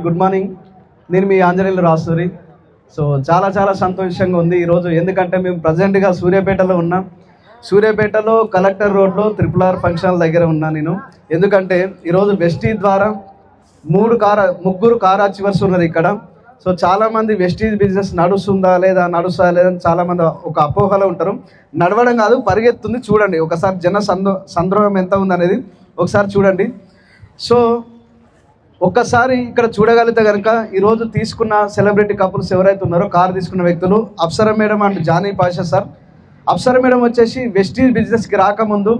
Good morning. నేను మీ Anjaneyulu Rasuri. So చాలా సంతోషంగా ఉంది ఈరోజు. ఎందుకంటే మేము ప్రజెంట్గా సూర్యాపేటలో ఉన్నాం. సూర్యాపేటలో కలెక్టర్ రోడ్లో RRR ఫంక్షన్ దగ్గర ఉన్నా నేను. ఎందుకంటే ఈరోజు వెస్టీజ్ ద్వారా ముగ్గురు కార్ అచీవర్స్ ఉన్నారు ఇక్కడ. సో చాలామంది వెస్టీజ్ బిజినెస్ నడుస్తుందా లేదా అని చాలామంది ఒక అపోహలో ఉంటారు. నడవడం కాదు, పరిగెత్తుంది. చూడండి ఒకసారి సంద్రోహం ఎంత ఉందనేది ఒకసారి చూడండి. సో ఒక్కసారి ఇక్కడ చూడగలిగితే కనుక ఈరోజు తీసుకున్న సెలబ్రిటీ కపుల్స్ ఎవరైతే ఉన్నారో కారు తీసుకున్న వ్యక్తులు Apsara madam and Jani Pasha sir. Apsara madam వచ్చేసి వెస్టీజ్ బిజినెస్కి రాకముందు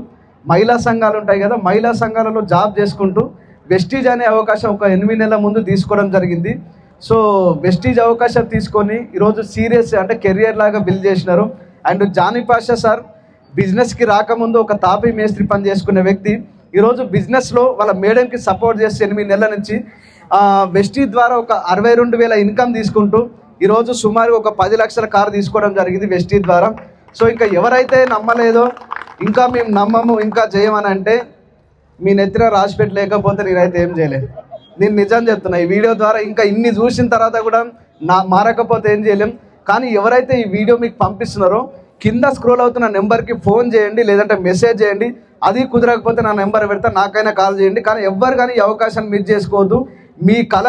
మహిళా సంఘాలు ఉంటాయి కదా, మహిళా సంఘాలలో జాబ్ చేసుకుంటూ వెస్టీజ్ అనే అవకాశం ఒక 8 నెలల ముందు తీసుకోవడం జరిగింది. సో వెస్టీజ్ అవకాశం తీసుకొని ఈరోజు సీరియస్ అంటే కెరియర్ లాగా బిల్డ్ చేసినారు. అండ్ జానీ పాషా సార్ బిజినెస్కి రాకముందు ఒక తాపీ మేస్త్రి పని చేసుకునే వ్యక్తి ఈరోజు బిజినెస్లో వాళ్ళ మేడంకి సపోర్ట్ చేసి 8 నెలల నుంచి వెస్టీజ్ ద్వారా ఒక 62,000 ఇన్కమ్ తీసుకుంటూ ఈరోజు సుమారు ఒక 10 లక్షల కారు తీసుకోవడం జరిగింది వెస్టీజ్ ద్వారా. సో ఇంకా ఎవరైతే నమ్మలేదో ఇంకా మేము నమ్మము ఇంకా చేయమని అంటే మీ నెత్తిన రాసిపెట్టి లేకపోతే నేనైతే ఏం చేయలేదు. నేను నిజం చెప్తున్నా. ఈ వీడియో ద్వారా ఇంకా ఇన్ని చూసిన తర్వాత కూడా మారకపోతే ఏం చేయలేం. కానీ ఎవరైతే ఈ వీడియో మీకు పంపిస్తున్నారో కింద స్క్రోల్ అవుతున్న నెంబర్కి ఫోన్ చేయండి, లేదంటే మెసేజ్ చేయండి. అది కుదరకపోతే నా నెంబర్ పెడతా, నాకైనా కాల్ చేయండి. కానీ ఎవ్వరు కానీ ఈ అవకాశాన్ని మిస్ చేసుకోవద్దు. మీ కళ